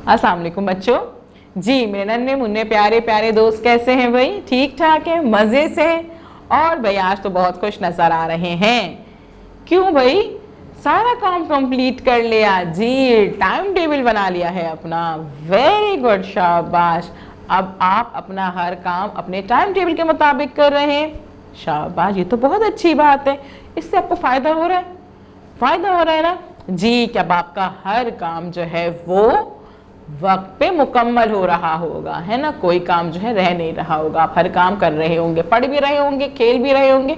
अस्सलाम वालेकुम बच्चों। जी मेरे नन्हे मुन्ने प्यारे प्यारे दोस्त कैसे हैं भाई? ठीक ठाक है, मज़े से हैं। और भाई आज तो बहुत खुश नज़र आ रहे हैं। क्यों भाई? सारा काम कंप्लीट कर लिया जी, टाइम टेबल बना लिया है अपना। वेरी गुड, शाबाश। अब आप अपना हर काम अपने टाइम टेबल के मुताबिक कर रहे हैं। शाबाश, ये तो बहुत अच्छी बात है। इससे आपको फ़ायदा हो रहा है? फ़ायदा हो रहा है ना जी। क्या आपका हर काम जो है वो वक्त पे मुकम्मल हो रहा होगा, है ना? कोई काम जो है रह नहीं रहा होगा। आप हर काम कर रहे होंगे, पढ़ भी रहे होंगे, खेल भी रहे होंगे,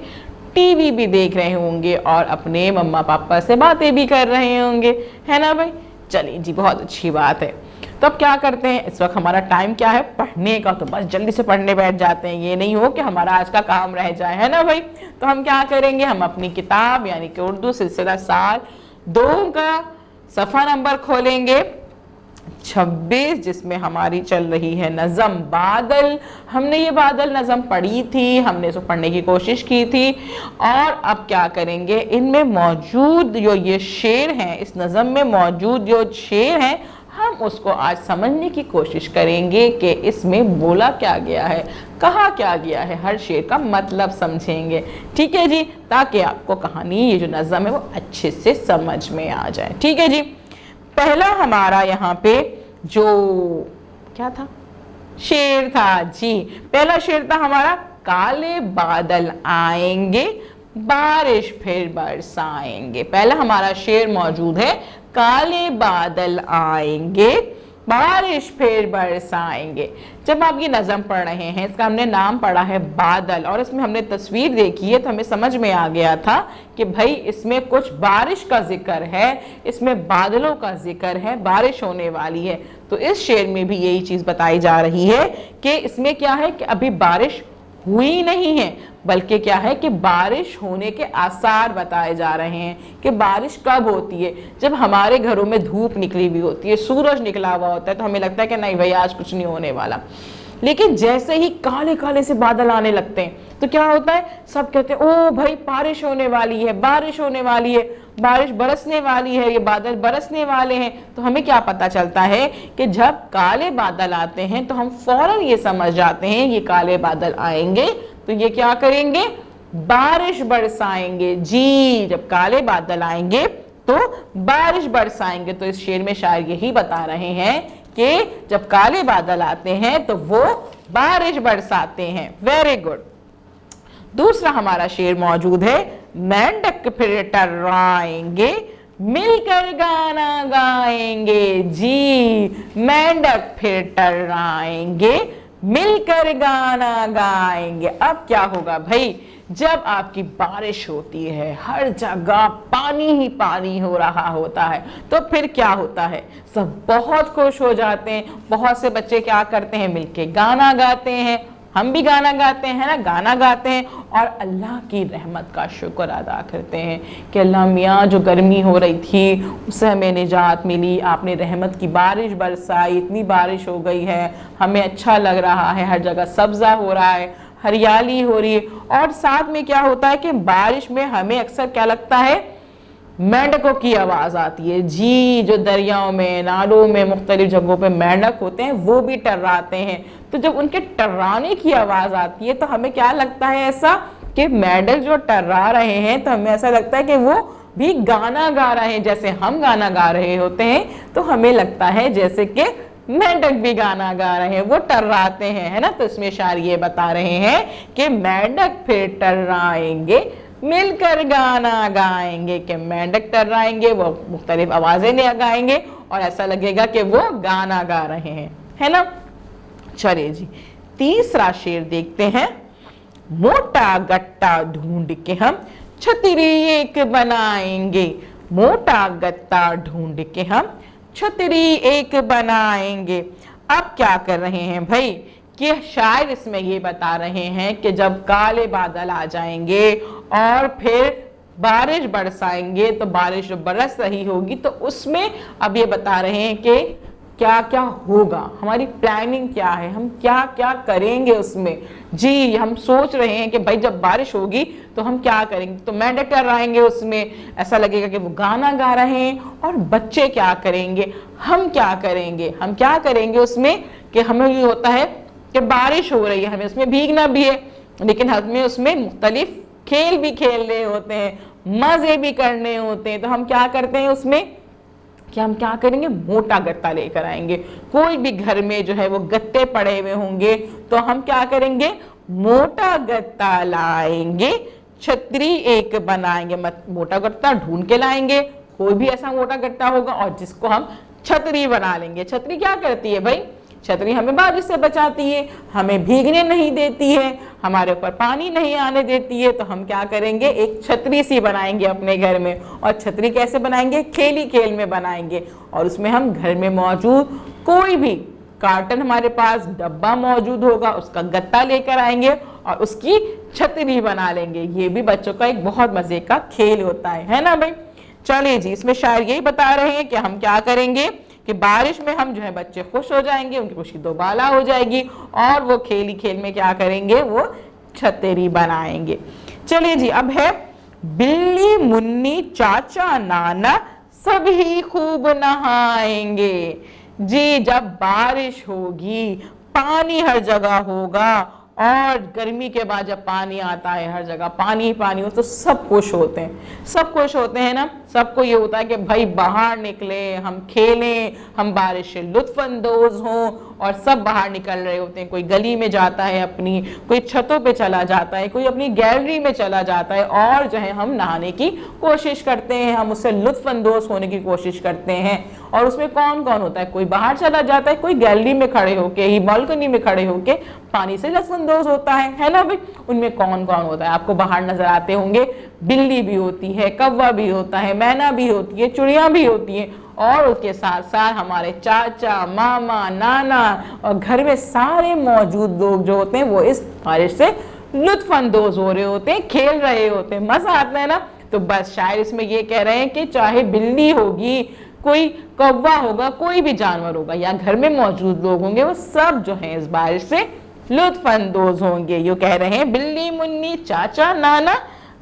टीवी भी देख रहे होंगे और अपने मम्मा पापा से बातें भी कर रहे होंगे, है ना भाई? चलिए जी, बहुत अच्छी बात है। तो अब क्या करते हैं, इस वक्त हमारा टाइम क्या है? पढ़ने का। तो बस जल्दी से पढ़ने बैठ जाते हैं, ये नहीं हो कि हमारा आज का काम रह जाए, है ना भाई? तो हम क्या करेंगे, हम अपनी किताब यानी कि उर्दू सिलसिला साल 2 का सफ़ा नंबर खोलेंगे 26, जिसमें हमारी चल रही है नज़म बादल। हमने ये बादल नज़म पढ़ी थी, हमने इसको पढ़ने की कोशिश की थी। और अब क्या करेंगे, इनमें मौजूद जो ये शेर हैं, इस नज़म में मौजूद जो शेर हैं, हम उसको आज समझने की कोशिश करेंगे कि इसमें बोला क्या गया है, कहा क्या गया है। हर शेर का मतलब समझेंगे, ठीक है जी, ताकि आपको कहानी, ये जो नज़म है वो अच्छे से समझ में आ जाए। ठीक है जी। पहला हमारा यहाँ पे जो क्या था, शेर था जी। पहला शेर था हमारा, काले बादल आएंगे बारिश फिर बरसाएंगे। पहला हमारा शेर मौजूद है, काले बादल आएंगे बारिश फिर बरसाएंगे। जब आप ये नज़म पढ़ रहे हैं, इसका हमने नाम पढ़ा है बादल, और इसमें हमने तस्वीर देखी है, तो हमें समझ में आ गया था कि भाई इसमें कुछ बारिश का जिक्र है, इसमें बादलों का जिक्र है, बारिश होने वाली है। तो इस शेर में भी यही चीज़ बताई जा रही है कि इसमें क्या है कि अभी बारिश हुई नहीं है, बल्कि क्या है कि बारिश होने के आसार बताए जा रहे हैं। कि बारिश कब होती है? जब हमारे घरों में धूप निकली हुई होती है, सूरज निकला हुआ होता है, तो हमें लगता है कि नहीं भाई आज कुछ नहीं होने वाला। लेकिन जैसे ही काले काले से बादल आने लगते हैं, तो क्या होता है, सब कहते हैं ओ भाई बारिश होने वाली है, बारिश होने वाली है, बारिश बरसने वाली है, ये बादल बरसने वाले हैं। तो हमें क्या पता चलता है कि जब काले बादल आते हैं तो हम फौरन ये समझ जाते हैं ये काले बादल आएंगे तो ये क्या करेंगे, बारिश बरसाएंगे जी। जब काले बादल आएंगे तो बारिश बरसाएंगे। तो इस शेर में शायर यही बता रहे हैं कि जब काले बादल आते हैं तो वो बारिश बरसाते हैं। Very good. दूसरा हमारा शेर मौजूद है, मेंढक फिर टर्राएंगे मिलकर गाना गाएंगे जी। मेंढक फिर टर्राएंगे मिलकर गाना गाएंगे। अब क्या होगा भाई, जब आपकी बारिश होती है, हर जगह पानी ही पानी हो रहा होता है, तो फिर क्या होता है, सब बहुत खुश हो जाते हैं। बहुत से बच्चे क्या करते हैं, मिलके गाना गाते हैं। हम भी गाना गाते हैं ना, गाना गाते हैं और अल्लाह की रहमत का शुक्र अदा करते हैं कि अल्लाह मियाँ जो गर्मी हो रही थी उससे हमें निजात मिली, आपने रहमत की बारिश बरसाई, इतनी बारिश हो गई है, हमें अच्छा लग रहा है, हर जगह सब्जा हो रहा है, हरियाली हो रही है। और साथ में क्या होता है कि बारिश में हमें अक्सर क्या लगता है, मेंढकों की आवाज़ आती है जी। जो दरियाओं में, नालों में, मुख्तलिफ जगहों पे मेंढक होते हैं वो भी टर्राते हैं। तो जब उनके टर्राने की आवाज़ आती है तो हमें क्या लगता है ऐसा कि मेंढक जो टर्रा रहे हैं, तो हमें ऐसा लगता है कि वो भी गाना गा रहे हैं। जैसे हम गाना गा रहे होते हैं तो हमें लगता है जैसे कि मेंढक भी गाना गा रहे हैं, वो टर्राते हैं, है ना। तो इसमें शायर ये बता रहे हैं कि मेंढक फिर टर्राएंगे मिलकर गाना गाएंगे। कि मेंढक टर्राएंगे, वो मुख्तलिफ आवाजें गाएंगे और ऐसा लगेगा कि वो गाना गा रहे हैं, है ना। चलिए जी, तीसरा शेर देखते हैं, मोटा गट्टा ढूंढ के हम छतरी एक बनाएंगे। मोटा गट्टा ढूंढ के हम छतरी एक बनाएंगे। अब क्या कर रहे हैं भाई कि शायद इसमें ये बता रहे हैं कि जब काले बादल आ जाएंगे और फिर बारिश बरसाएंगे, तो बारिश जो बरस रही होगी तो उसमें अब ये बता रहे हैं कि क्या क्या होगा, हमारी प्लानिंग क्या है, हम क्या क्या करेंगे उसमें जी। हम सोच रहे हैं कि भाई जब बारिश होगी तो हम क्या करेंगे। तो मेंढक टर्राएंगे, उसमें ऐसा लगेगा कि वो गाना गा रहे हैं। और बच्चे क्या करेंगे, हम क्या करेंगे, हम क्या करेंगे उसमें कि हमें ये होता है कि बारिश हो रही है, हमें उसमें भीगना भी है, लेकिन हमें उसमें मुख्तलिफ खेल भी खेलने होते हैं, मजे भी करने होते हैं। तो हम क्या करते हैं उसमें कि हम क्या करेंगे, मोटा गत्ता लेकर आएंगे। कोई भी घर में जो है वो गत्ते पड़े हुए होंगे तो हम क्या करेंगे, मोटा गत्ता लाएंगे, छतरी एक बनाएंगे, मोटा गत्ता ढूंढ के लाएंगे, कोई भी ऐसा मोटा गत्ता होगा और जिसको हम छतरी बना लेंगे। छतरी क्या करती है भाई, छतरी हमें बारिश से बचाती है, हमें भीगने नहीं देती है, हमारे ऊपर पानी नहीं आने देती है। तो हम क्या करेंगे, एक छतरी सी बनाएंगे अपने घर में। और छतरी कैसे बनाएंगे, खेल ही खेल में बनाएंगे। और उसमें हम घर में मौजूद कोई भी कार्टन, हमारे पास डब्बा मौजूद होगा, उसका गत्ता लेकर आएंगे और उसकी छतरी बना लेंगे। ये भी बच्चों का एक बहुत मजे का खेल होता है ना भाई। चलिए जी, इसमें शायर यही बता रहे हैं कि हम क्या करेंगे कि बारिश में हम जो है बच्चे खुश हो जाएंगे, उनकी खुशी दोबाला हो जाएगी और वो खेल ही खेल में क्या करेंगे, वो छतरी बनाएंगे। चलिए जी, अब है बिल्ली मुन्नी चाचा नाना सभी खूब नहाएंगे। जी, जब बारिश होगी, पानी हर जगह होगा और गर्मी के बाद जब पानी आता है, हर जगह पानी ही पानी हो, तो सब खुश होते हैं, सब खुश होते हैं ना। सबको ये होता है कि भाई बाहर निकले, हम खेलें, हम बारिश से लुत्फ अंदोज हों। और सब बाहर निकल रहे होते हैं, कोई गली में जाता है अपनी, कोई छतों पे चला जाता है, कोई अपनी गैलरी में चला जाता है और जो है हम नहाने की कोशिश करते हैं, हम उससे लुत्फ अंदोज होने की कोशिश करते हैं। और उसमें कौन कौन होता है, कोई बाहर चला जाता है, कोई गैलरी में खड़े होके ही, बालकनी में खड़े होके पानी से लुत्फ अंदोज होता है ना भाई। उनमें कौन कौन होता है, आपको बाहर नजर आते होंगे, बिल्ली भी होती है, कौवा भी होता है, मैना भी होती है, चिड़िया भी होती है और उसके साथ साथ हमारे चाचा, मामा, नाना और घर में सारे मौजूद लोग जो होते हैं वो इस बारिश से लुत्फ अंदोज हो रहे होते हैं, खेल रहे होते हैं, मजा आता है ना। तो बस शायर इसमें ये कह रहे हैं कि चाहे बिल्ली होगी, कोई कौवा होगा, कोई भी जानवर होगा या घर में मौजूद लोग होंगे, वो सब जो है इस बारिश से लुत्फ अंदोज होंगे। यो कह रहे हैं बिल्ली मुन्नी चाचा नाना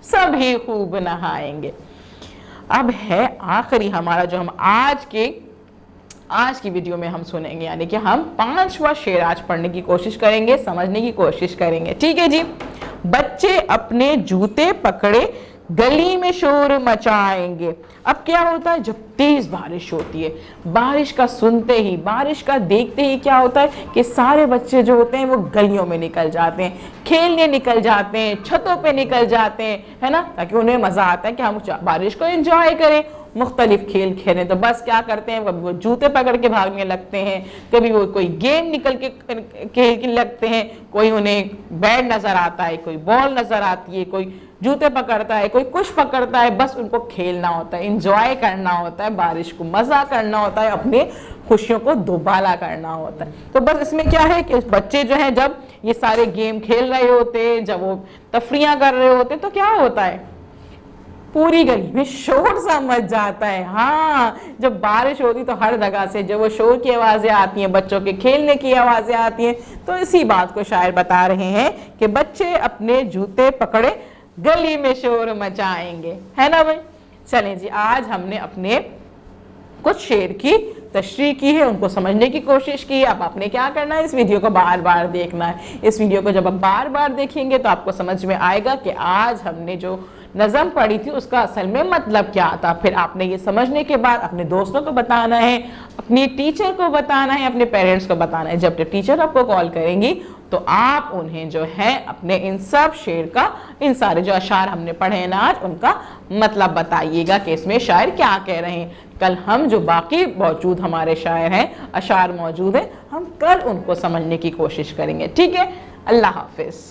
सभी खूब नहाएंगे। अब है आखिरी हमारा जो हम आज की वीडियो में हम सुनेंगे, यानी कि हम 5वां शेर आज पढ़ने की कोशिश करेंगे, समझने की कोशिश करेंगे। ठीक है जी। बच्चे अपने जूते पकड़े गली में शोर मचाएंगे। अब क्या होता है, जब तेज बारिश होती है, बारिश का सुनते ही, बारिश का देखते ही क्या होता है कि सारे बच्चे जो होते हैं वो गलियों में निकल जाते हैं, खेलने निकल जाते हैं, छतों पे निकल जाते हैं, है ना, ताकि उन्हें मजा आता है कि हम बारिश को एंजॉय करें, मुख्तलिफ खेल खेलें। तो बस क्या करते हैं, कभी वो जूते पकड़ के भागने लगते हैं, कभी वो कोई गेम निकल के खेल लगते हैं, कोई उन्हें बैट नजर आता है, कोई बॉल नजर आती है, कोई जूते पकड़ता है, कोई कुछ पकड़ता है। बस उनको खेलना होता है, इंजॉय करना होता है, बारिश को मजा करना होता है, अपनी खुशियों को दोबाला करना होता है। तो बस इसमें क्या है कि बच्चे जो है जब ये सारे गेम खेल रहे होते हैं, जब वो तफरियां कर रहे होते हैं, तो क्या होता है, पूरी गली में शोर सा मच जाता है। हाँ, जब बारिश होती तो हर जगह से जब वो शोर की आवाजें आती हैं, बच्चों के खेलने की आवाजें आती हैं। तो इसी बात को शायर बता रहे हैं कि बच्चे अपने जूते पकड़े गली में शोर मचाएंगे, है ना भाई। चलें जी, आज हमने अपने कुछ शेर की तशरीह की है, उनको समझने की कोशिश की। अब आपने क्या करना है, इस वीडियो को बार बार देखना है। इस वीडियो को जब आप बार बार देखेंगे तो आपको समझ में आएगा कि आज हमने जो नज़म पढ़ी थी उसका असल में मतलब क्या था। फिर आपने ये समझने के बाद अपने दोस्तों को बताना है, अपनी टीचर को बताना है, अपने पेरेंट्स को बताना है। जब टीचर आपको कॉल करेंगी तो आप उन्हें जो है अपने इन सब शेर का, इन सारे जो अशार हमने पढ़े हैं ना आज, उनका मतलब बताइएगा कि इसमें शायर क्या कह रहे हैं। कल हम जो बाकी मौजूद हमारे शायर हैं, अशार मौजूद हैं, हम कल उनको समझने की कोशिश करेंगे। ठीक है, अल्लाह हाफिज।